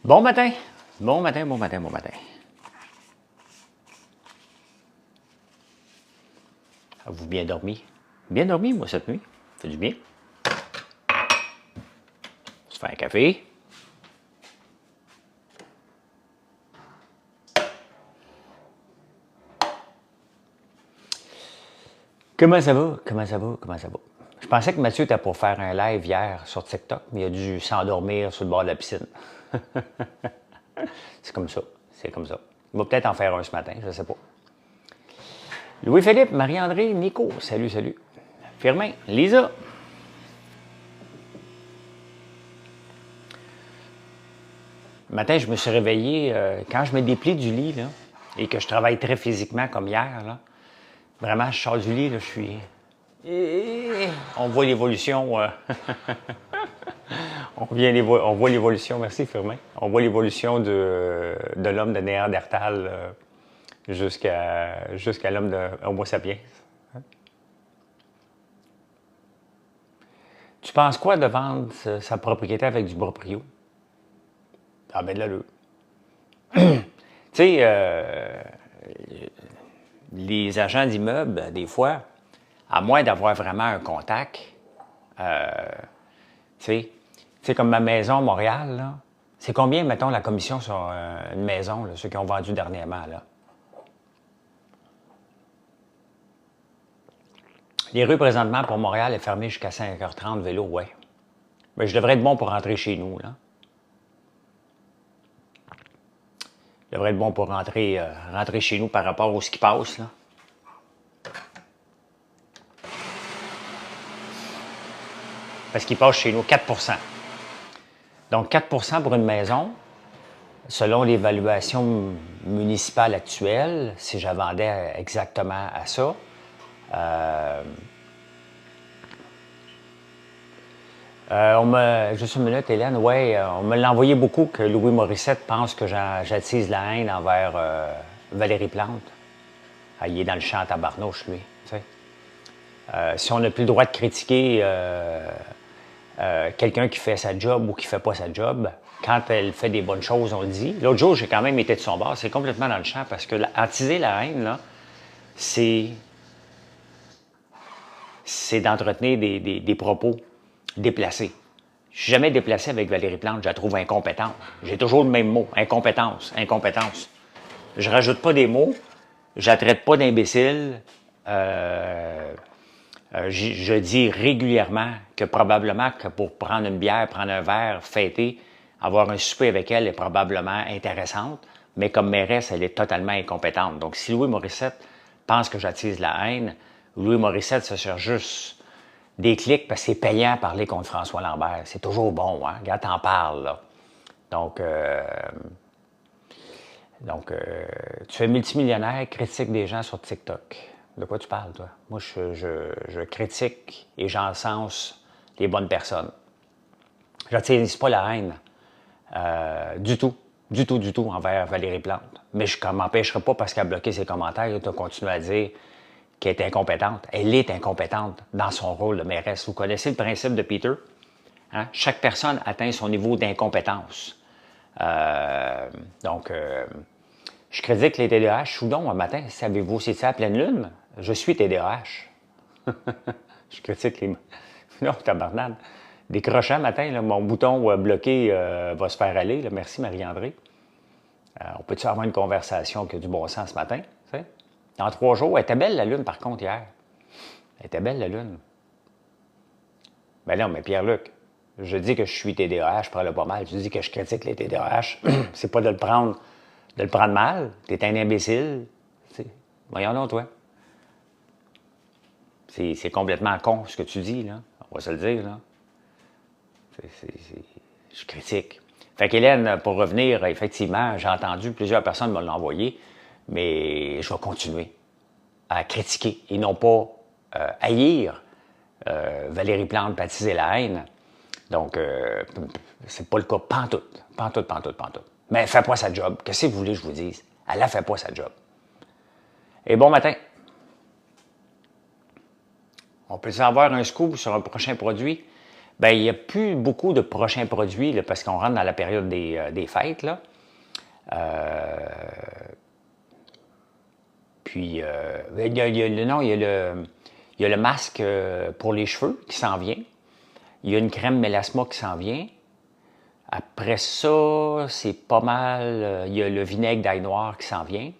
Bon matin, bon matin, bon matin, bon matin. Avez-vous bien dormi? Bien dormi, moi, cette nuit. Ça fait du bien. On se fait un café. Comment ça va? Comment ça va? Comment ça va? Je pensais que Mathieu était pour faire un live hier sur TikTok, mais il a dû s'endormir sur le bord de la piscine. C'est comme ça. C'est comme ça. Il va peut-être en faire un ce matin, je ne sais pas. Louis-Philippe, Marie-André, Nico, salut, salut. Firmin, Lisa. Le matin, je me suis réveillé, quand je me déplie du lit, là, et que je travaille très physiquement comme hier, là, vraiment, je sors du lit, là, je suis... On voit l'évolution... on voit l'évolution, merci Firmin. On voit l'évolution de l'homme de Néandertal jusqu'à l'homme de Homo sapiens. Tu penses quoi de vendre sa propriété avec du proprio? Ah ben là, tu sais, les agents d'immeubles, des fois, à moins d'avoir vraiment un contact, tu sais, comme ma maison à Montréal, là, c'est combien, mettons, la commission sur une maison, là, ceux qui ont vendu dernièrement, là? Les rues, présentement, pour Montréal, est fermées jusqu'à 5h30, vélo, ouais. Mais je devrais être bon pour rentrer chez nous, là. Je devrais être bon pour rentrer chez nous par rapport à ce qui passe, là. Parce qu'il passe chez nous 4 %. Donc, 4 % pour une maison, selon l'évaluation municipale actuelle, si je vendais exactement à ça, juste une minute, Hélène, ouais, on me l'a envoyé beaucoup que Louis Morissette pense que j'attise la haine envers Valérie Plante. Ah, il est dans le champ à tabarnouche, lui. Tu sais. Si on n'a plus le droit de critiquer quelqu'un qui fait sa job ou qui fait pas sa job, quand elle fait des bonnes choses, on le dit. L'autre jour, j'ai quand même été de son bord. C'est complètement dans le champ parce que attiser la haine, là, c'est d'entretenir des propos déplacés. Je suis jamais déplacé avec Valérie Plante, je la trouve incompétente. J'ai toujours le même mot, incompétence, incompétence. Je rajoute pas des mots, je la traite pas d'imbécile. Je dis régulièrement que probablement que pour prendre une bière, prendre un verre, fêter, avoir un souper avec elle est probablement intéressante, mais comme mairesse, elle est totalement incompétente. Donc, si Louis Morissette pense que j'attise la haine, Louis Morissette se cherche juste des clics parce que c'est payant à parler contre François Lambert. C'est toujours bon, hein? Regarde, t'en parles, là. Donc, tu es multimillionnaire, critique des gens sur TikTok. De quoi tu parles, toi? Moi, je critique et j'encense les bonnes personnes. Je n'attise pas la haine du tout envers Valérie Plante. Mais je ne m'empêcherai pas parce qu'elle a bloqué ses commentaires de continuer à dire qu'elle est incompétente. Elle est incompétente dans son rôle de mairesse. Vous connaissez le principe de Peter? Hein? Chaque personne atteint son niveau d'incompétence. Je critique les TDAH. Soudon, un matin, savez-vous, c'est ça, à pleine lune? Je suis TDAH. Je critique les... Non, tabarnade. Décrochant matin, là, mon bouton bloqué va se faire aller. Là. Merci, Marie-André. On peut-tu avoir une conversation qui a du bon sens ce matin? T'sais? Dans 3 jours, elle était belle la lune, par contre, hier. Elle était belle la lune. Ben non, mais Pierre-Luc, je dis que je suis TDAH, je prends pas mal. Tu dis que je critique les TDAH. C'est pas de le prendre mal. T'es un imbécile. T'sais. Voyons donc, toi. C'est complètement con, ce que tu dis, là. On va se le dire, là. Je critique. Fait qu'Hélène, pour revenir, effectivement, j'ai entendu, plusieurs personnes me l'ont envoyé, mais je vais continuer à critiquer et non pas haïr Valérie Plante, baptiser la haine. Donc, c'est pas le cas pantoute. Pantoute, pantoute, pantoute. Mais elle fait pas sa job. Qu'est-ce que vous voulez que je vous dise? Elle ne fait pas sa job. Et bon matin. On peut avoir un scoop sur un prochain produit? Bien, il n'y a plus beaucoup de prochains produits là, parce qu'on rentre dans la période des fêtes. Là. Puis, il y a le masque pour les cheveux qui s'en vient. Il y a une crème mélasma qui s'en vient. Après ça, c'est pas mal. Il y a le vinaigre d'ail noir qui s'en vient.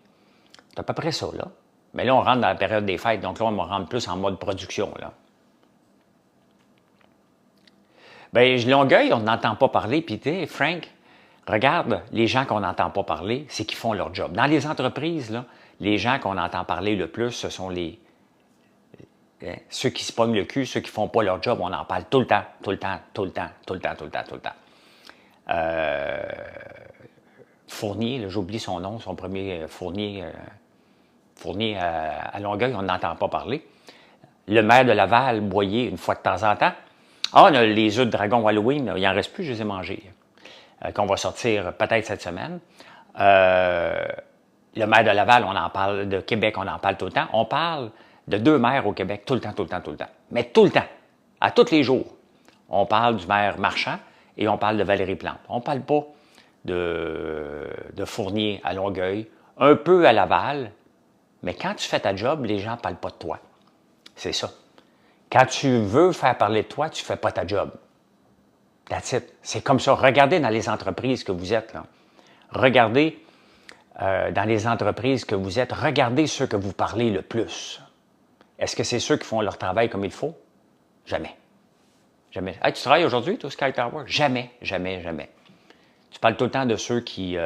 C'est à peu près ça, là. Mais là, on rentre dans la période des fêtes, donc là, on rentre plus en mode production, là. Bien, Longueuil, on n'entend pas parler. Puis, tu sais, Frank, regarde, les gens qu'on n'entend pas parler, c'est qu'ils font leur job. Dans les entreprises, là, les gens qu'on entend parler le plus, ce sont ceux qui se pognent le cul, ceux qui font pas leur job. On en parle tout le temps, tout le temps, tout le temps, tout le temps, tout le temps, tout le temps. Fournier, j'oublie son nom, son premier Fournier. Fournier à Longueuil, on n'entend pas parler. Le maire de Laval, Boyer, une fois de temps en temps. Ah, on a les œufs de dragon Halloween, il n'en reste plus, je les ai mangés. Qu'on va sortir peut-être cette semaine. Le maire de Laval, on en parle, de Québec, on en parle tout le temps. On parle de 2 maires au Québec tout le temps, tout le temps, tout le temps. Mais tout le temps, à tous les jours. On parle du maire Marchand et on parle de Valérie Plante. On ne parle pas de Fournier à Longueuil, un peu à Laval, mais quand tu fais ta job, les gens ne parlent pas de toi. C'est ça. Quand tu veux faire parler de toi, tu ne fais pas ta job. That's it. C'est comme ça. Regardez dans les entreprises que vous êtes. Là. Regardez dans les entreprises que vous êtes. Regardez ceux que vous parlez le plus. Est-ce que c'est ceux qui font leur travail comme il faut? Jamais. Jamais. Hey, tu travailles aujourd'hui, toi, Sky Tower? Jamais, jamais, jamais. Tu parles tout le temps de ceux qui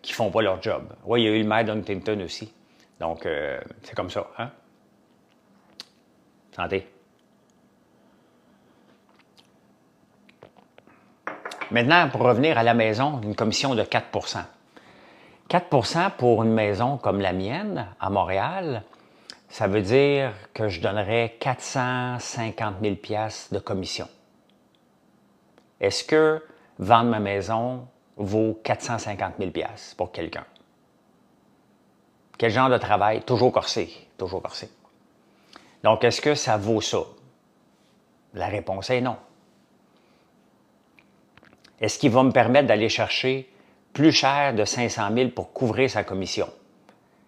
font pas leur job. Oui, il y a eu le maire d'Huntington aussi. Donc, c'est comme ça. Hein? Santé. Maintenant, pour revenir à la maison, une commission de 4 4 pour une maison comme la mienne, à Montréal, ça veut dire que je donnerais 450 000 $ de commission. Est-ce que vendre ma maison vaut 450 000 $ pour quelqu'un? Quel genre de travail? Toujours corsé. Toujours corsé. Donc, est-ce que ça vaut ça? La réponse est non. Est-ce qu'il va me permettre d'aller chercher plus cher de 500 000 pour couvrir sa commission?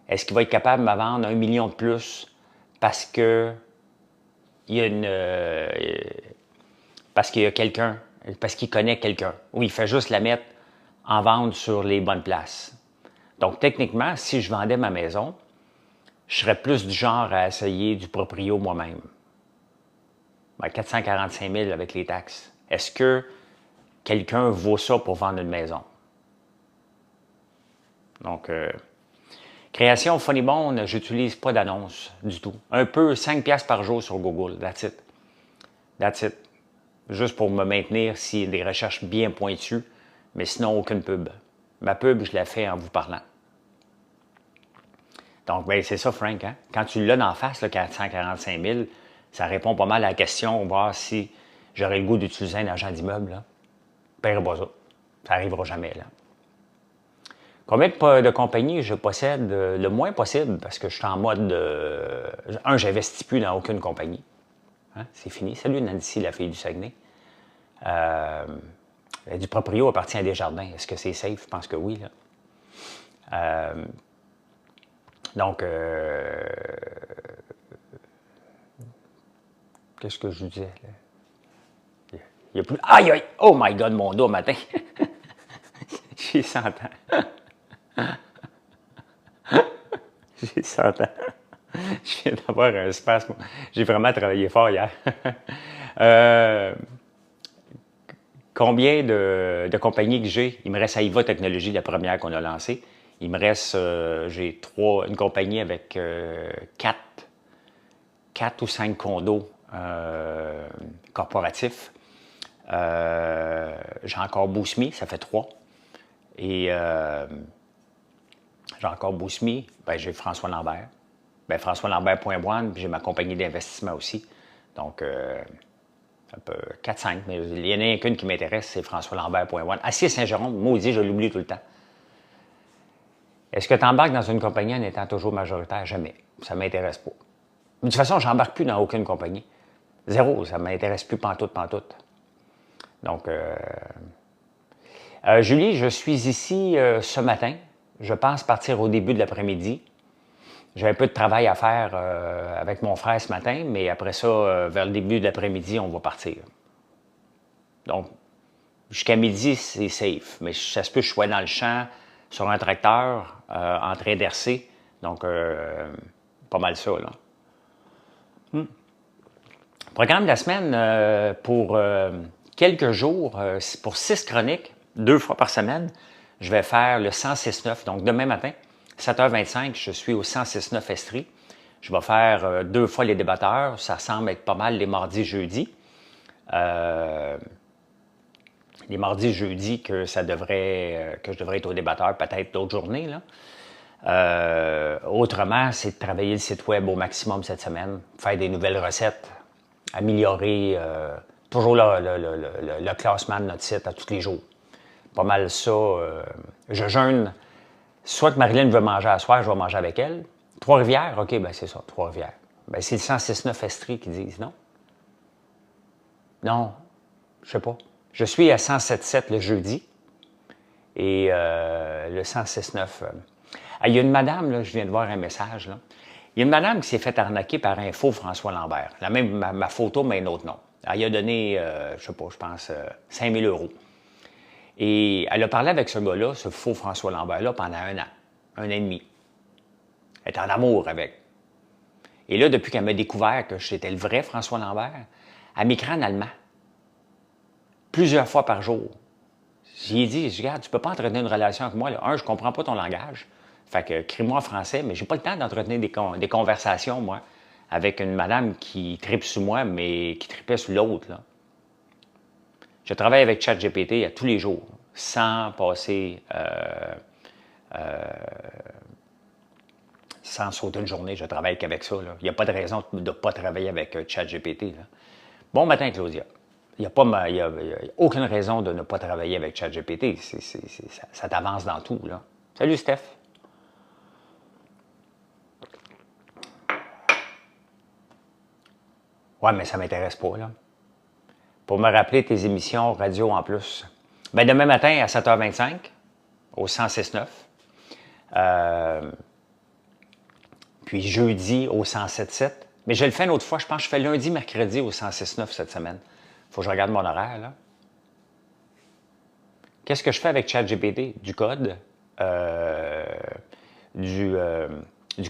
Est-ce qu'il va être capable de me vendre 1 million de plus parce que il y a parce qu'il y a quelqu'un, parce qu'il connaît quelqu'un, ou il fait juste la mettre en vente sur les bonnes places? Donc, techniquement, si je vendais ma maison, je serais plus du genre à essayer du proprio moi-même. 445 000 avec les taxes. Est-ce que quelqu'un vaut ça pour vendre une maison? Donc, création Funny Bone, j'utilise pas d'annonce du tout. Un peu 5 $ par jour sur Google, that's it. That's it. Juste pour me maintenir s'il y a des recherches bien pointues, mais sinon aucune pub. Ma pub, je la fais en vous parlant. Donc, ben, c'est ça, Frank. Hein? Quand tu l'as d'en face, là, 445 000, ça répond pas mal à la question, voir si j'aurais le goût d'utiliser un agent d'immeuble. Je ne paierai pas ça. Ça n'arrivera jamais. Là. Combien de compagnies je possède? Le moins possible, parce que je suis en mode... j'investis plus dans aucune compagnie. Hein? C'est fini. Salut Nancy, la fille du Saguenay. Du proprio appartient à Desjardins. Est-ce que c'est safe? Je pense que oui. Là. Donc, qu'est-ce que je vous disais? Là? Il y a plus... Aïe, aïe! Oh my God, mon dos matin! J'ai 100 ans. J'ai 100 ans. Je viens d'avoir un spasme. J'ai vraiment travaillé fort hier. Combien de compagnies que j'ai? Il me reste Aiva Technologies, la première qu'on a lancée. Il me reste, j'ai une compagnie avec 4 ou 5 condos corporatifs. J'ai encore Boosme, ça fait 3. Et j'ai encore Boosme, j'ai François Lambert. François Lambert.one, puis j'ai ma compagnie d'investissement aussi. Donc, Un peu 4-5, mais il y en a qu'une qui m'intéresse, c'est françoislambert.one. Acier Saint-Jérôme, maudit, je l'oublie tout le temps. Est-ce que tu embarques dans une compagnie en étant toujours majoritaire? Jamais. Ça ne m'intéresse pas. De toute façon, je n'embarque plus dans aucune compagnie. Zéro, ça ne m'intéresse plus pantoute. Donc, Julie, je suis ici ce matin. Je pense partir au début de l'après-midi. J'ai un peu de travail à faire avec mon frère ce matin, mais après ça, vers le début de l'après-midi, on va partir. Donc, jusqu'à midi, c'est safe. Mais ça se peut que je sois dans le champ, sur un tracteur, en train d'hercer. Donc, pas mal ça, là. Programme de la semaine pour quelques jours, pour 6 chroniques, 2 fois par semaine, je vais faire le 106.9. Donc, demain matin, 7h25, je suis au 106.9 Estrie. Je vais faire 2 fois les débatteurs. Ça semble être pas mal les mardis, jeudis. Les mardis, jeudis, que je devrais être au débatteur, peut-être d'autres journées, là. Autrement, c'est de travailler le site web au maximum cette semaine, faire des nouvelles recettes, améliorer toujours le classement de notre site à tous les jours. Pas mal ça. Je jeûne. Soit que Marilyn veut manger à soir, je vais manger avec elle. Trois-Rivières, OK, ben c'est ça, Trois-Rivières. Ben c'est le 106.9 Estrie qui disent, non? Non, je sais pas. Je suis à 107.7 le jeudi et le 106.9. Il y a une madame, là, je viens de voir un message, là. Il y a une madame qui s'est fait arnaquer par un faux François Lambert. La même, ma photo, mais un autre nom. Elle a donné, je sais pas, je pense, 5 000 €. Et elle a parlé avec ce gars-là, ce faux François Lambert-là, pendant 1 an, 1 an et demi. Elle est en amour avec. Et là, depuis qu'elle m'a découvert que j'étais le vrai François Lambert, elle m'écrit en allemand. Plusieurs fois par jour. J'y ai dit, regarde, tu peux pas entretenir une relation avec moi. Là. Je comprends pas ton langage. Fait que, crie-moi en français, mais j'ai pas le temps d'entretenir des conversations, moi, avec une madame qui tripe sur moi, mais qui tripait sur l'autre, là. Je travaille avec ChatGPT à tous les jours, sans passer, sans sauter une journée. Je travaille qu'avec ça, là. Il n'y a pas de raison de ne pas travailler avec ChatGPT, là. Bon matin, Claudia. Il n'y a aucune raison de ne pas travailler avec ChatGPT. Ça t'avance dans tout, là. Salut, Steph. Ouais, mais ça ne m'intéresse pas, là. Pour me rappeler tes émissions radio en plus. Ben demain matin à 7h25, au 106.9. Puis jeudi au 107.7. Mais je le fais une autre fois. Je pense que je fais lundi, mercredi au 106.9 cette semaine. Faut que je regarde mon horaire, là. Qu'est-ce que je fais avec ChatGPT? Du code. Du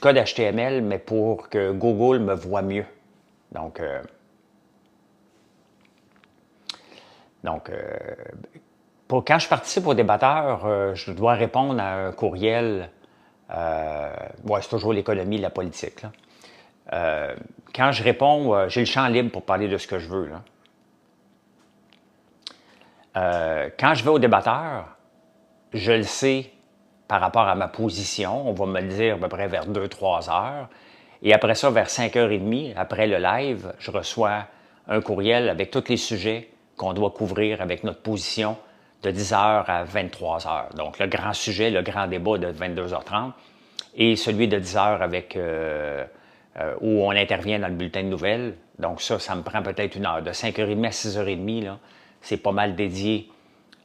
code HTML, mais pour que Google me voit mieux. Donc, quand je participe au débatteur, je dois répondre à un courriel. C'est toujours l'économie, la politique, là. Quand je réponds, j'ai le champ libre pour parler de ce que je veux, là. Quand je vais au débatteur, je le sais par rapport à ma position. On va me le dire à peu près vers 2-3 heures. Et après ça, vers 5h30, après le live, je reçois un courriel avec tous les sujets qu'on doit couvrir avec notre position de 10h à 23h. Donc, le grand sujet, le grand débat de 22h30 et celui de 10h avec où on intervient dans le bulletin de nouvelles. Donc, ça me prend peut-être 1 heure. De 5h30 à 6h30, là, c'est pas mal dédié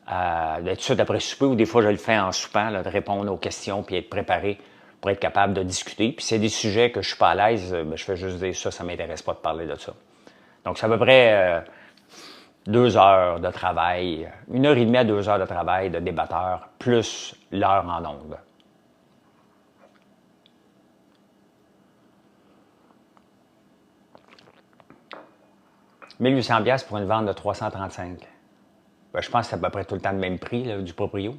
à tout ça d'après souper, ou des fois je le fais en soupant, là, de répondre aux questions puis être préparé pour être capable de discuter. Puis c'est des sujets que je suis pas à l'aise, ben, je fais juste dire ça m'intéresse pas de parler de ça. Donc c'est à peu près 2 heures de travail, 1h30 à 2 heures de travail de débatteur, plus l'heure en ondes. $1 800 pour une vente de 335. Ben, je pense que c'est à peu près tout le temps le même prix là, du proprio.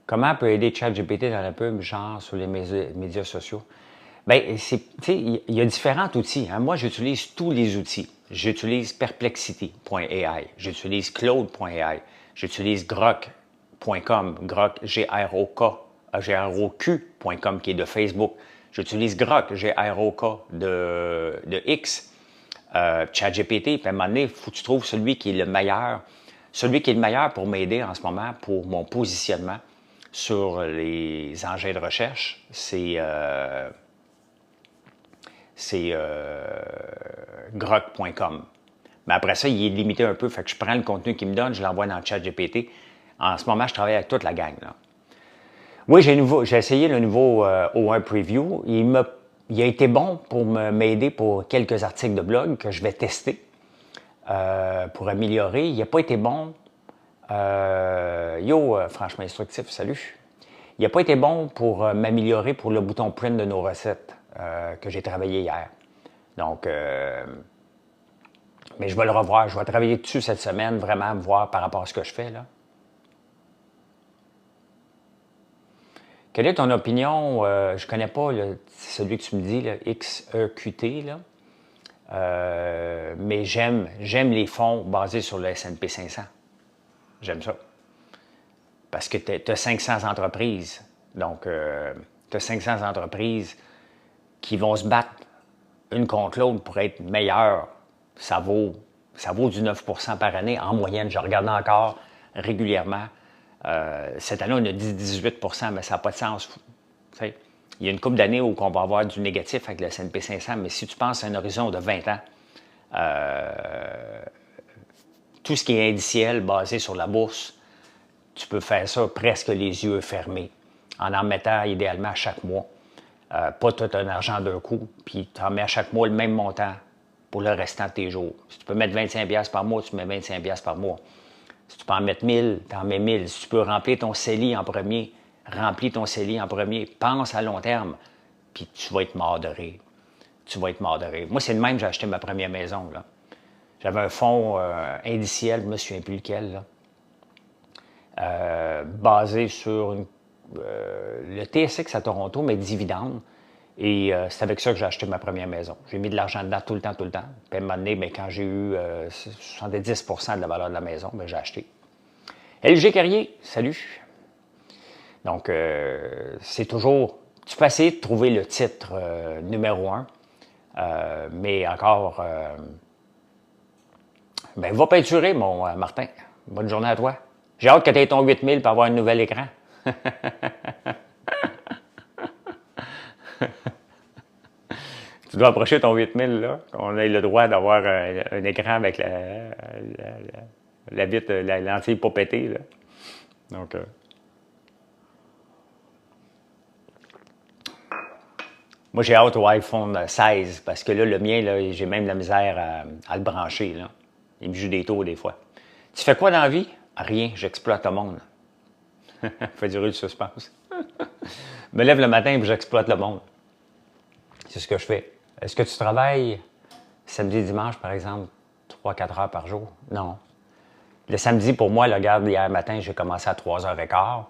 Comment peut aider ChatGPT dans la pub, genre sur les médias sociaux? Bien, il y a différents outils. Hein. Moi, j'utilise tous les outils. J'utilise Perplexity.ai, j'utilise Claude.ai, j'utilise Grok.com, Grok, G-R-O-Q.com, qui est de Facebook. J'utilise Grok, G-R-O-K de X, ChatGPT, puis à un moment donné, il faut que tu trouves celui qui est le meilleur. Celui qui est le meilleur pour m'aider en ce moment, pour mon positionnement sur les engins de recherche, c'est grok.com. Mais après ça, il est limité un peu, fait que je prends le contenu qu'il me donne, je l'envoie dans le ChatGPT. En ce moment, je travaille avec toute la gang, là. Oui, j'ai essayé le nouveau O1 Preview. Il a été bon pour m'aider pour quelques articles de blog que je vais tester pour améliorer. Il n'a pas été bon. Franchement instructif, salut. Il n'a pas été bon pour m'améliorer pour le bouton print de nos recettes que j'ai travaillé hier. Donc, mais je vais le revoir. Je vais travailler dessus cette semaine, vraiment voir par rapport à ce que je fais, là. Quelle est ton opinion? Je ne connais pas celui que tu me dis, là, XEQT, là. Mais j'aime les fonds basés sur le S&P 500. J'aime ça. Parce que tu as 500 entreprises. Donc, tu as 500 entreprises qui vont se battre une contre l'autre pour être meilleures. Ça vaut du 9 % par année en moyenne. Je regarde encore régulièrement. Cette année, on a dit 18 %, mais ça n'a pas de sens. T'sais, il y a une couple d'années où on va avoir du négatif avec le S&P 500, mais si tu penses à un horizon de 20 ans, tout ce qui est indiciel basé sur la bourse, tu peux faire ça presque les yeux fermés, en mettant idéalement à chaque mois. Pas tout un argent d'un coup, puis tu en mets à chaque mois le même montant pour le restant de tes jours. Si tu peux mettre 25$ par mois, tu mets 25$ par mois. Si tu peux en mettre 1000, tu en mets 1000. Si tu peux remplir ton CELI en premier, remplis ton CELI en premier. Pense à long terme, puis tu vas être mort de rire. Tu vas être mort de rire. Moi, c'est le même que j'ai acheté ma première maison, là. J'avais un fonds indiciel, je ne me souviens plus lequel, là, basé sur le TSX à Toronto, mais dividendes. Et c'est avec ça que j'ai acheté ma première maison. J'ai mis de l'argent dedans tout le temps. Puis à un moment donné, bien, quand j'ai eu 70 % de la valeur de la maison, bien, j'ai acheté. LG Carrier, salut. Donc, c'est toujours... Tu peux essayer de trouver le titre numéro 1, mais encore... ben, va peinturer, mon Martin. Bonne journée à toi. J'ai hâte que tu aies ton 8000 pour avoir un nouvel écran. Tu dois approcher ton 8000, là. On a le droit d'avoir un écran avec la vitre, la lentille pas pétée, là. Donc, moi, j'ai hâte au iPhone 16 parce que là, le mien, là, j'ai même de la misère à le brancher, là. Il me joue des tours des fois. Tu fais quoi dans la vie? Rien, j'exploite le monde. Fait durer le suspense. Je me lève le matin et j'exploite le monde. C'est ce que je fais. Est-ce que tu travailles samedi et dimanche, par exemple, 3-4 heures par jour? Non. Le samedi, pour moi, regarde, hier matin, j'ai commencé à 3h15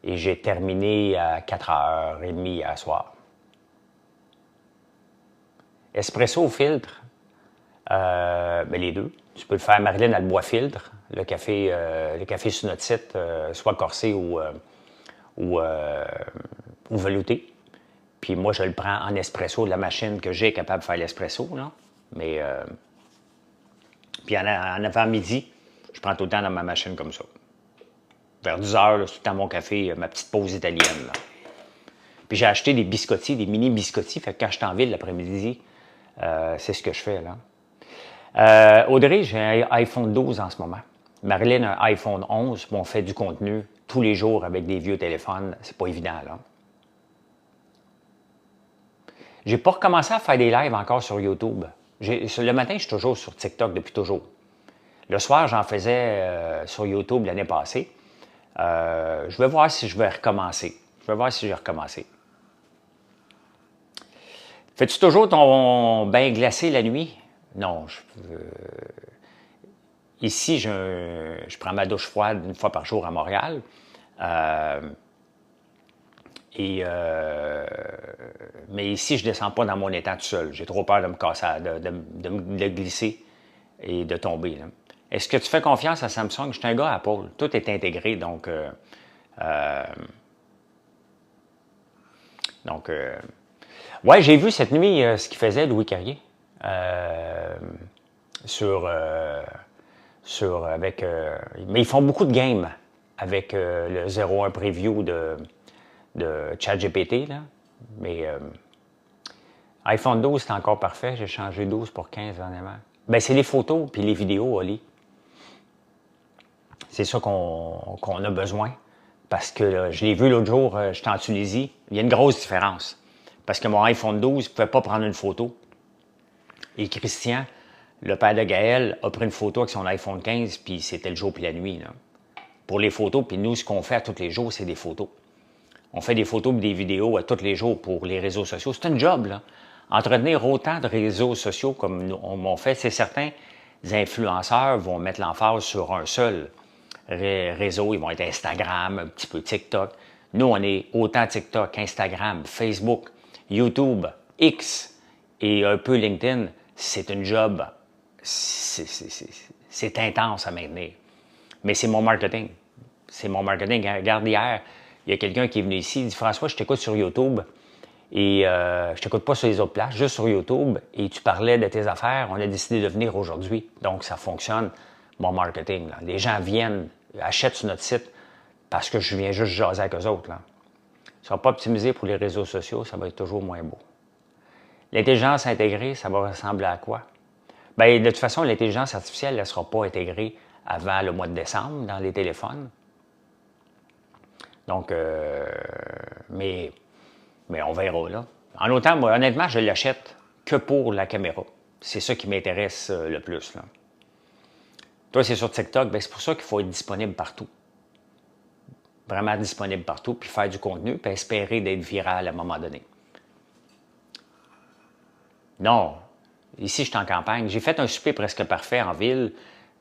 et j'ai terminé à 4h30 hier soir. Espresso au filtre, ben les deux. Tu peux le faire, Marilyn, elle le bois filtre. Le café sur notre site, soit corsé ou velouté. Puis moi, je le prends en espresso de la machine que j'ai capable de faire l'espresso, là. Mais, puis en avant-midi, je prends tout le temps dans ma machine comme ça. Vers 10 heures, là, c'est tout le temps mon café, ma petite pause italienne, là. Puis j'ai acheté des biscottis, des mini biscottis. Fait que quand je suis en ville l'après-midi, c'est ce que je fais, là. Audrey, j'ai un iPhone 12 en ce moment. Marilyn a un iPhone 11. On fait du contenu tous les jours avec des vieux téléphones. C'est pas évident, là. J'ai pas recommencé à faire des lives encore sur YouTube. Le matin, je suis toujours sur TikTok depuis toujours. Le soir, j'en faisais sur YouTube l'année passée. Je vais voir si je vais recommencer. Je vais voir si j'ai recommencé. Fais-tu toujours ton bain glacé la nuit? Non. Ici, je prends ma douche froide une fois par jour à Montréal. Mais ici, je ne descends pas dans mon étang tout seul. J'ai trop peur de me casser, de glisser et de tomber, là. Est-ce que tu fais confiance à Samsung? Je suis un gars Apple. Tout est intégré, donc Ouais, j'ai vu cette nuit ce qu'il faisait Louis Carrier sur, avec. Mais ils font beaucoup de games avec le 01 preview de ChatGPT, là. Mais iPhone 12, c'est encore parfait. J'ai changé 12 pour 15 dernièrement. Ben, c'est les photos puis les vidéos, Oli. C'est ça qu'on a besoin. Parce que là, je l'ai vu l'autre jour, j'étais en Tunisie. Il y a une grosse différence. Parce que mon iPhone 12 ne pouvait pas prendre une photo. Et Christian, le père de Gaël, a pris une photo avec son iPhone 15, puis c'était le jour puis la nuit, là. Pour les photos, puis nous, ce qu'on fait à tous les jours, c'est des photos. On fait des photos et des vidéos à tous les jours pour les réseaux sociaux. C'est un job, là. Entretenir autant de réseaux sociaux comme nous, on fait, c'est certains influenceurs vont mettre l'emphase sur un seul réseau. Ils vont être Instagram, un petit peu TikTok. Nous, on est autant TikTok, Instagram, Facebook, YouTube, X et un peu LinkedIn. C'est un job, c'est intense à maintenir. Mais c'est mon marketing. C'est mon marketing. Regarde, hier, il y a quelqu'un qui est venu ici, il dit « François, je t'écoute sur YouTube et je t'écoute pas sur les autres places, juste sur YouTube et tu parlais de tes affaires, on a décidé de venir aujourd'hui. » Donc, ça fonctionne, mon marketing, là. Les gens viennent, achètent sur notre site parce que je viens juste jaser avec eux autres, là. Ils ne sont pas optimisés pour les réseaux sociaux, ça va être toujours moins beau. L'intelligence intégrée, ça va ressembler à quoi? Bien, de toute façon, l'intelligence artificielle, elle ne sera pas intégrée avant le mois de décembre dans les téléphones. Donc, mais on verra, là. En autant, moi, honnêtement, je l'achète que pour la caméra. C'est ça qui m'intéresse le plus, là. Toi, c'est sur TikTok, bien, c'est pour ça qu'il faut être disponible partout. Vraiment disponible partout, puis faire du contenu, puis espérer d'être viral à un moment donné. Non, ici, je suis en campagne. J'ai fait un souper presque parfait en ville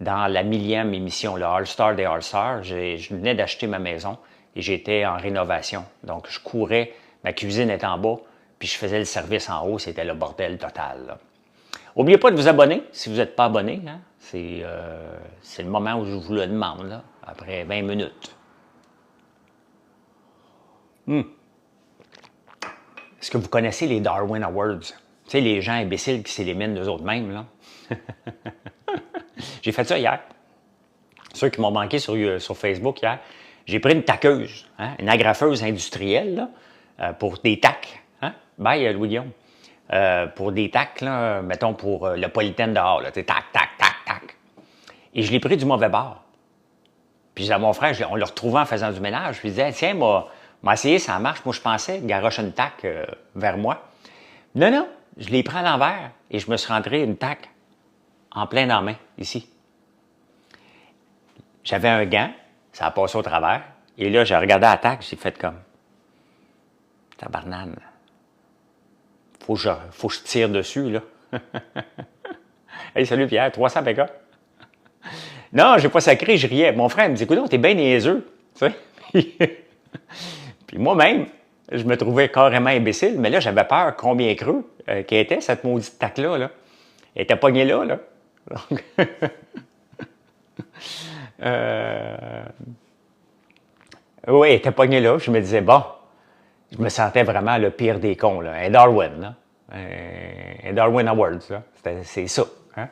dans la 1000e émission, le All-Star des All-Stars. Je venais d'acheter ma maison et j'étais en rénovation. Donc, je courais, ma cuisine était en bas, puis je faisais le service en haut. C'était le bordel total, n'oubliez pas de vous abonner si vous n'êtes pas abonné, hein? C'est le moment où je vous le demande, là, après 20 minutes. Est-ce que vous connaissez les Darwin Awards? Tu sais, les gens imbéciles qui s'éliminent d'eux autres mêmes, là. J'ai fait ça hier. Ceux qui m'ont manqué sur Facebook hier, j'ai pris une taqueuse, hein, une agrafeuse industrielle, là, pour des tacs. Hein? Bye, Louis-Guillaume. Pour des tacs, là, mettons pour le polythène dehors, là, tac, tac, tac, tac. Et je l'ai pris du mauvais bord. Puis à mon frère, on le retrouvait en faisant du ménage. Je lui disais, tiens, m'a essayé, ça marche. Moi, je pensais, garoche une tac vers moi. Non, non, je l'ai pris à l'envers et je me suis rentré une tac en plein dans la main, ici. J'avais un gant, ça a passé au travers. Et là, j'ai regardé la tac, j'ai fait comme, tabarnane. Faut que je tire dessus, là. Hey, salut Pierre, 300 PK. Non, j'ai pas sacré, je riais. Mon frère me dit, écoute, t'es bien niaiseux. Tu sais? Puis moi-même, je me trouvais carrément imbécile, mais là, j'avais peur combien creux qu'elle était, cette maudite tac-là. Là. Elle était pognée là. Là. Donc, oui, elle était pognée là. Je me disais, bon, je me sentais vraiment le pire des cons. Là. Un Darwin, là. Un Darwin Awards. C'est ça. Hein?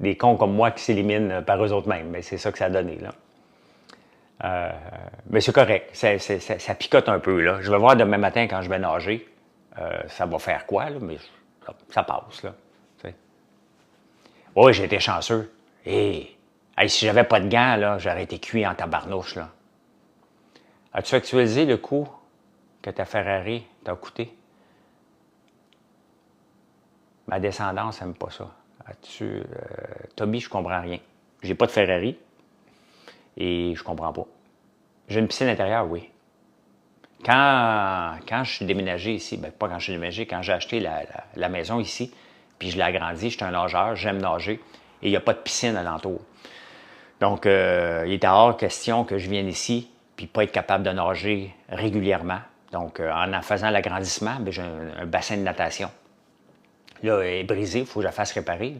Des cons comme moi qui s'éliminent par eux autres mêmes. Mais c'est ça que ça a donné. Là. Mais c'est correct. Ça picote un peu. Là. Je vais voir demain matin quand je vais nager. Ça va faire quoi? Là? Mais ça passe. Là. Oui, j'ai été chanceux. Et si j'avais pas de gants, là, j'aurais été cuit en tabarnouche. Là. As-tu actualisé le coût que ta Ferrari t'a coûté? Ma descendance n'aime pas ça. Toby, je comprends rien. J'ai pas de Ferrari et je comprends pas. J'ai une piscine intérieure, oui. Quand je suis déménagé ici, ben pas quand je suis déménagé, quand j'ai acheté la maison ici, puis je l'ai agrandi, j'étais un nageur, j'aime nager, et il n'y a pas de piscine alentour. Donc, il était hors question que je vienne ici, puis pas être capable de nager régulièrement. Donc, en faisant l'agrandissement, ben, j'ai un bassin de natation. Là, il est brisé, il faut que je la fasse réparer. Là.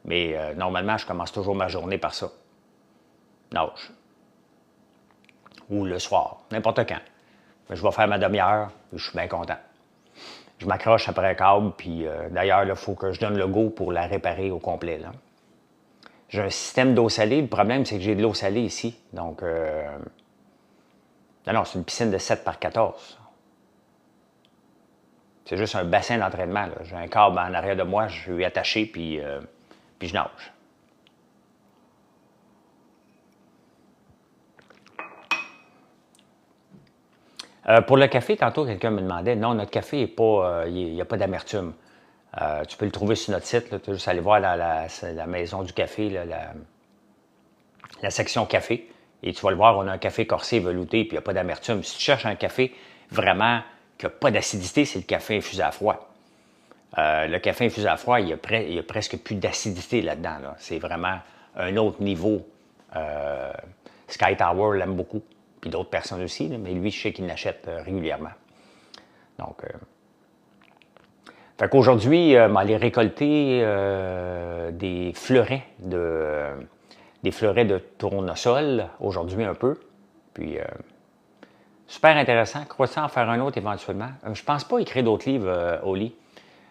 Mais normalement, je commence toujours ma journée par ça. Nage. Ou le soir, n'importe quand. Je vais faire ma demi-heure, je suis bien content. Je m'accroche après un câble, puis d'ailleurs, il faut que je donne le go pour la réparer au complet. Là. J'ai un système d'eau salée. Le problème, c'est que j'ai de l'eau salée ici. Donc, non, c'est une piscine de 7 par 14. C'est juste un bassin d'entraînement. J'ai un câble en arrière de moi, je suis attaché, puis je nage. Pour le café, tantôt, quelqu'un me demandait, non, notre café, il n'y a pas d'amertume. Tu peux le trouver sur notre site. Tu peux juste aller voir la maison du café, là, la section café. Et tu vas le voir, on a un café corsé, velouté, puis il n'y a pas d'amertume. Si tu cherches un café vraiment qui n'a pas d'acidité, c'est le café infusé à froid. Le café infusé à froid, il y a presque plus d'acidité là-dedans. Là. C'est vraiment un autre niveau. Sky Tower l'aime beaucoup, puis d'autres personnes aussi, là, mais lui, je sais qu'il l'achète régulièrement. Donc, fait qu'aujourd'hui, aller récolter des fleurets de tournesol, aujourd'hui un peu. Puis, super intéressant. Crois-tu en faire un autre éventuellement? Je pense pas écrire d'autres livres, Oli.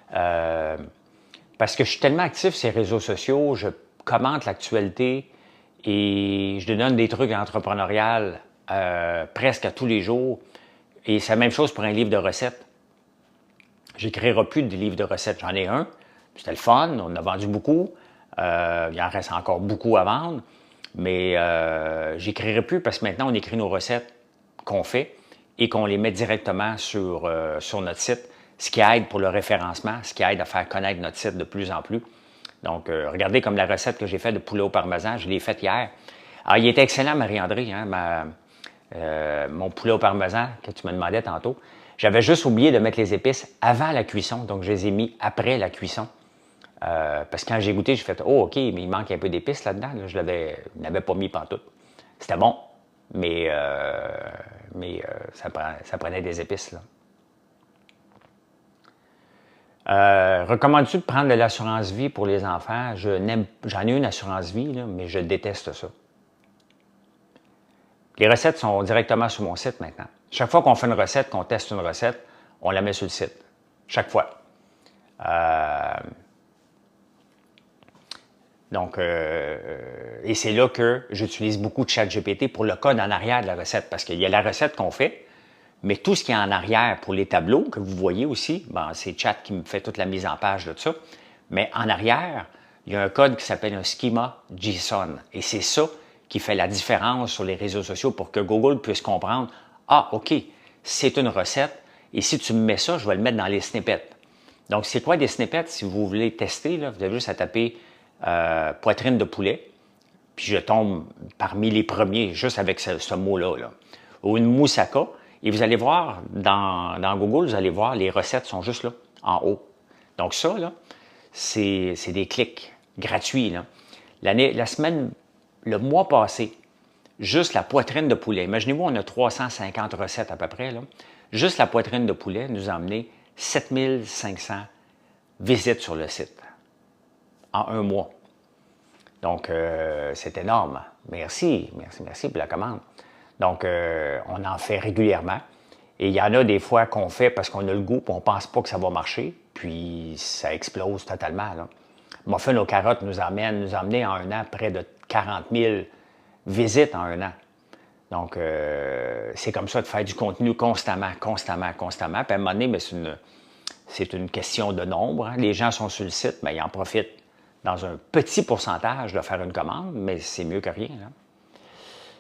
Parce que je suis tellement actif sur les réseaux sociaux, je commente l'actualité et je te donne des trucs entrepreneuriaux presque à tous les jours. Et c'est la même chose pour un livre de recettes. J'écrirai plus de livres de recettes. J'en ai un. C'était le fun. On en a vendu beaucoup. Il en reste encore beaucoup à vendre. Mais j'écrirai plus parce que maintenant, on écrit nos recettes qu'on fait et qu'on les met directement sur notre site, ce qui aide pour le référencement, ce qui aide à faire connaître notre site de plus en plus. Donc, regardez comme la recette que j'ai faite de poulet au parmesan, je l'ai faite hier. Alors, il était excellent, Marie-André, hein, mon poulet au parmesan que tu me demandais tantôt. J'avais juste oublié de mettre les épices avant la cuisson, donc je les ai mis après la cuisson. Parce que quand j'ai goûté, j'ai fait « Oh, OK, mais il manque un peu d'épices là-dedans. » Là, je n'avais pas mis pantoute. C'était bon, mais ça prenait des épices. Recommandes-tu de prendre de l'assurance vie pour les enfants? J'en ai une assurance vie, là, mais je déteste ça. Les recettes sont directement sur mon site maintenant. Chaque fois qu'on fait une recette, qu'on teste une recette, on la met sur le site. Chaque fois. Et c'est là que j'utilise beaucoup de ChatGPT pour le code en arrière de la recette. Parce qu'il y a la recette qu'on fait, mais tout ce qui est en arrière pour les tableaux que vous voyez aussi, c'est Chat qui me fait toute la mise en page de ça. Mais en arrière, il y a un code qui s'appelle un schema JSON. Et c'est ça qui fait la différence sur les réseaux sociaux pour que Google puisse comprendre « Ah, OK, c'est une recette et si tu me mets ça, je vais le mettre dans les snippets. » Donc, c'est quoi des snippets? Si vous voulez tester, là, vous avez juste à taper poitrine de poulet, puis je tombe parmi les premiers, juste avec ce mot-là. Là. Ou une moussaka, et vous allez voir, dans Google, vous allez voir, les recettes sont juste là, en haut. Donc ça, là, c'est des clics gratuits. Là. Le mois passé, juste la poitrine de poulet, imaginez-vous, on a 350 recettes à peu près, là. Juste la poitrine de poulet nous a amené 7500 visites sur le site en un mois. Donc, c'est énorme. Merci pour la commande. Donc, on en fait régulièrement. Et il y en a des fois qu'on fait parce qu'on a le goût et on ne pense pas que ça va marcher, puis ça explose totalement. Là. Muffin aux carottes nous a amené en un an près de 40 000 visites en un an. Donc, c'est comme ça de faire du contenu constamment. Puis à un moment donné, c'est une question de nombre. Hein. Les gens sont sur le site, mais ils en profitent dans un petit pourcentage de faire une commande, mais c'est mieux que rien. Là.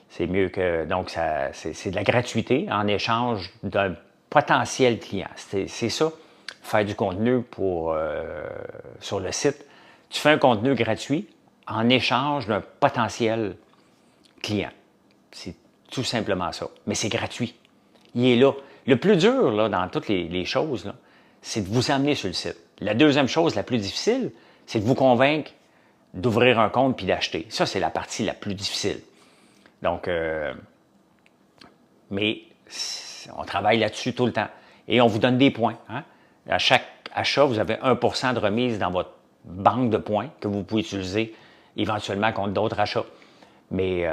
C'est mieux que... Donc, c'est de la gratuité en échange d'un potentiel client. C'est ça, faire du contenu sur le site. Tu fais un contenu gratuit en échange d'un potentiel client. C'est tout simplement ça. Mais c'est gratuit. Il est là. Le plus dur là, dans toutes les choses, là, c'est de vous amener sur le site. La deuxième chose, la plus difficile, c'est de vous convaincre d'ouvrir un compte puis d'acheter. Ça, c'est la partie la plus difficile. Donc, mais on travaille là-dessus tout le temps. Et on vous donne des points. Hein? À chaque achat, vous avez 1% de remise dans votre banque de points que vous pouvez utiliser éventuellement contre d'autres achats. Mais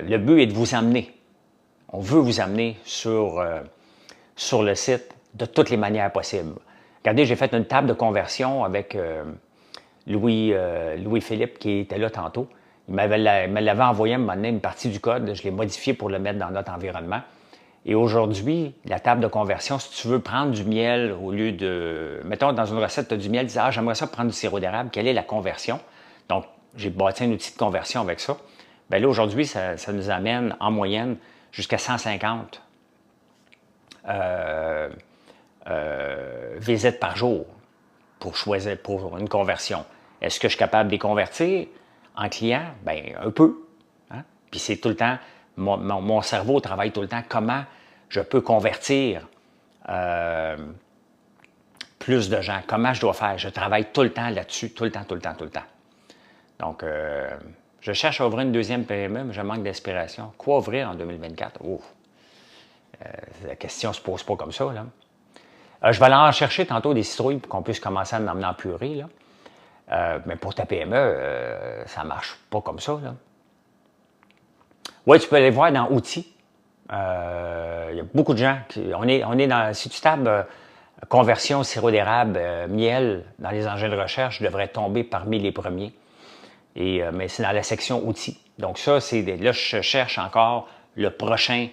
le but est de vous amener. On veut vous amener sur le site de toutes les manières possibles. Regardez, j'ai fait une table de conversion avec Louis-Philippe qui était là tantôt. Il me l'avait envoyé à un moment donné une partie du code. Je l'ai modifié pour le mettre dans notre environnement. Et aujourd'hui, la table de conversion, si tu veux prendre du miel au lieu de... Mettons, dans une recette, tu as du miel, tu dis « Ah, j'aimerais ça prendre du sirop d'érable. Quelle est la conversion? » Donc, j'ai bâti un outil de conversion avec ça. Bien là, aujourd'hui, ça nous amène en moyenne jusqu'à 150 visites par jour pour choisir pour une conversion. Est-ce que je suis capable de les convertir en clients? Bien, un peu. Hein? Puis c'est tout le temps, mon cerveau travaille tout le temps comment je peux convertir plus de gens, comment je dois faire. Je travaille tout le temps là-dessus, tout le temps. Donc, je cherche à ouvrir une deuxième PME, mais je manque d'inspiration. Quoi ouvrir en 2024? Oh, la question ne se pose pas comme ça, là. Je vais aller en chercher tantôt des citrouilles pour qu'on puisse commencer à m'emmener en purée, là. Mais pour ta PME, ça ne marche pas comme ça, là. Oui, tu peux aller voir dans Outils. Il y a beaucoup de gens on est dans... Si tu tapes conversion sirop d'érable, miel dans les engins de recherche, je devrais tomber parmi les premiers. Mais c'est dans la section Outils. Donc ça, là, je cherche encore le prochain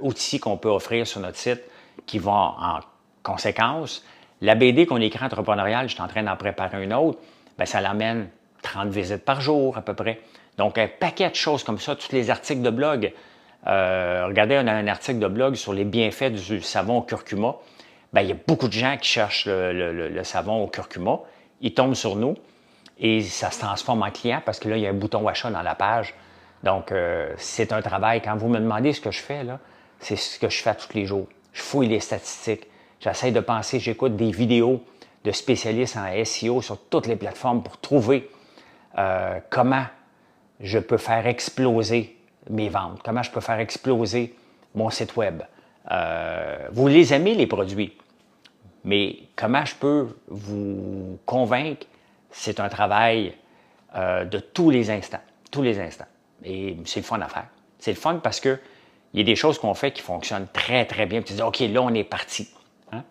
outil qu'on peut offrir sur notre site qui va en conséquence. La BD qu'on écrit entrepreneuriale, je suis en train d'en préparer une autre, bien, ça l'amène 30 visites par jour à peu près. Donc, un paquet de choses comme ça, tous les articles de blog. Regardez, on a un article de blog sur les bienfaits du savon au curcuma. Bien, il y a beaucoup de gens qui cherchent le savon au curcuma. Ils tombent sur nous et ça se transforme en client parce que là, il y a un bouton achat dans la page. Donc, c'est un travail. Quand vous me demandez ce que je fais, là, c'est ce que je fais tous les jours. Je fouille les statistiques. J'essaie de penser, j'écoute des vidéos de spécialistes en SEO sur toutes les plateformes pour trouver comment je peux faire exploser mes ventes, comment je peux faire exploser mon site web. Vous les aimez, les produits, mais comment je peux vous convaincre, c'est un travail de tous les instants. Et c'est le fun à faire. C'est le fun parce que il y a des choses qu'on fait qui fonctionnent très, très bien. Tu dis, OK, là, on est parti. Hein?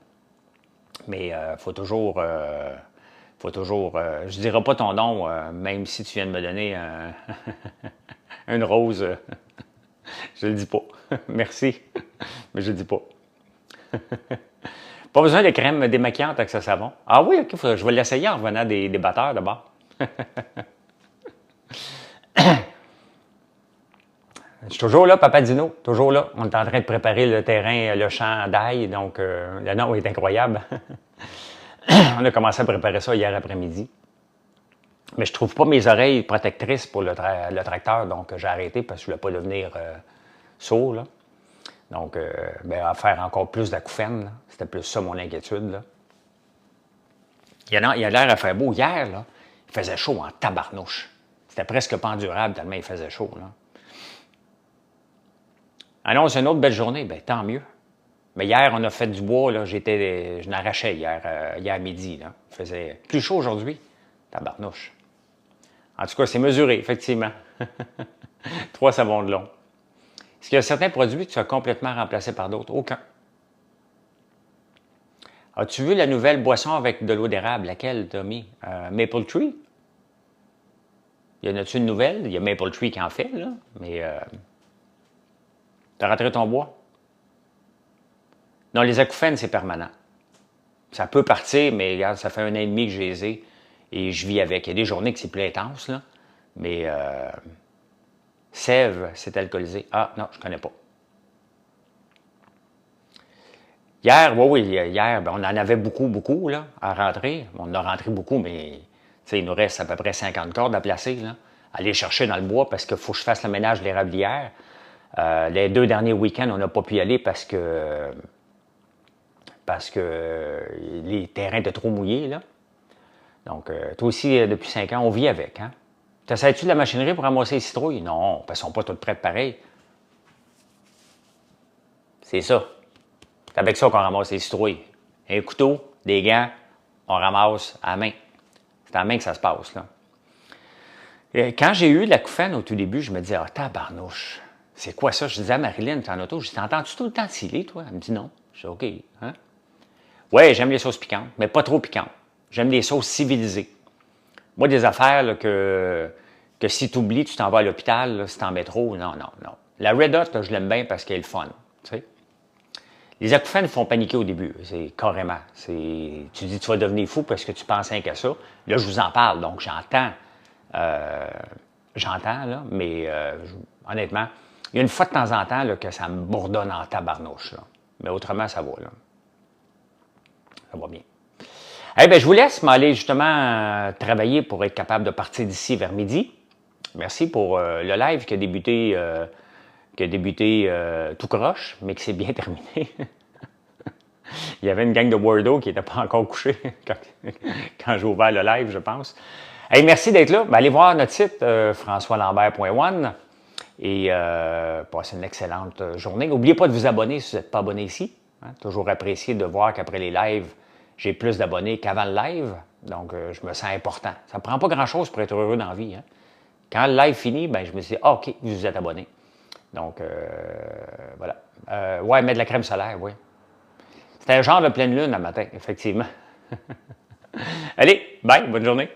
Mais il faut toujours, je ne dirai pas ton nom, même si tu viens de me donner une rose. Je ne le dis pas. Merci, mais je ne le dis pas. Pas besoin de crème démaquillante avec ce savon. Ah oui, OK, je vais l'essayer en revenant des batteurs d'abord. Je suis toujours là, Papa Dino, toujours là. On est en train de préparer le terrain, le champ d'ail, donc le nom est incroyable. On a commencé à préparer ça hier après-midi. Mais je ne trouve pas mes oreilles protectrices pour le tracteur, donc j'ai arrêté parce que je ne voulais pas devenir sourd, là. Donc, à faire encore plus d'acouphènes, c'était plus ça mon inquiétude, là. Il a l'air à faire beau. Hier, là, il faisait chaud en tabarnouche. C'était presque pas endurable tellement il faisait chaud, là. Annonce une autre belle journée, bien, tant mieux. Mais hier, on a fait du bois, là, je n'arrachais hier midi, là. Il faisait plus chaud aujourd'hui. Tabarnouche. En tout cas, c'est mesuré, effectivement. 3 savons de long. Est-ce qu'il y a certains produits que tu as complètement remplacés par d'autres? Aucun. As-tu vu la nouvelle boisson avec de l'eau d'érable? Laquelle, Tommy? Maple Tree? Y en a-tu une nouvelle? Il y a Maple Tree qui en fait, là, mais t'as rentré ton bois? Non, les acouphènes, c'est permanent. Ça peut partir, mais regarde, ça fait 1 an et demi que je les ai et je vis avec. Il y a des journées que c'est plus intense, là, mais Sève, c'est alcoolisé. Ah, non, je ne connais pas. Hier, hier, on en avait beaucoup, là, à rentrer. On en a rentré beaucoup, mais il nous reste à peu près 50 cordes à placer, là. Aller chercher dans le bois parce qu'il faut que je fasse le ménage de l'érablière. Les 2 derniers week-ends, on n'a pas pu y aller parce que les terrains étaient trop mouillés, là. Donc, toi aussi, depuis 5 ans, on vit avec, hein? T'essayes-tu de la machinerie pour ramasser les citrouilles? Non, parce qu'elles ne sont pas toutes prêtes pareil. C'est ça. C'est avec ça qu'on ramasse les citrouilles. Un couteau, des gants, on ramasse à la main. C'est à la main que ça se passe, là. Et quand j'ai eu l'acouphène au tout début, je me disais, ah, tabarnouche, c'est quoi ça? Je disais à Marilyn, t'es en auto, je dis, t'entends-tu tout le temps sciller, toi? Elle me dit non. Je dis, OK, hein? Ouais, j'aime les sauces piquantes, mais pas trop piquantes. J'aime les sauces civilisées. Moi, des affaires là, que si tu oublies, tu t'en vas à l'hôpital, là, si t'en mets trop, non, non, non. La Red Hot, là, je l'aime bien parce qu'elle est le fun. Tu sais. Les acouphènes font paniquer au début, c'est carrément. Tu dis tu vas devenir fou parce que tu penses rien qu'à ça. Là, je vous en parle, donc j'entends, là, mais honnêtement, il y a une fois de temps en temps là, que ça me bourdonne en tabarnouche. Là. Mais autrement, ça va. Là. Ça va bien. Eh bien, je vous laisse m'aller justement travailler pour être capable de partir d'ici vers midi. Merci pour le live qui a débuté tout croche, mais qui s'est bien terminé. Il y avait une gang de Wordo qui n'était pas encore couché quand j'ai ouvert le live, je pense. Hey, merci d'être là. Ben, allez voir notre site, françoislambert.one, et passez une excellente journée. N'oubliez pas de vous abonner si vous n'êtes pas abonné ici. Hein. Toujours apprécié de voir qu'après les lives, j'ai plus d'abonnés qu'avant le live. Donc, je me sens important. Ça ne prend pas grand-chose pour être heureux dans la vie. Hein. Quand le live finit, ben, je me dis, ah, OK, vous êtes abonné. Donc, voilà. Ouais, mettre de la crème solaire, oui. C'était un genre de pleine lune le matin, effectivement. Allez, bye, bonne journée.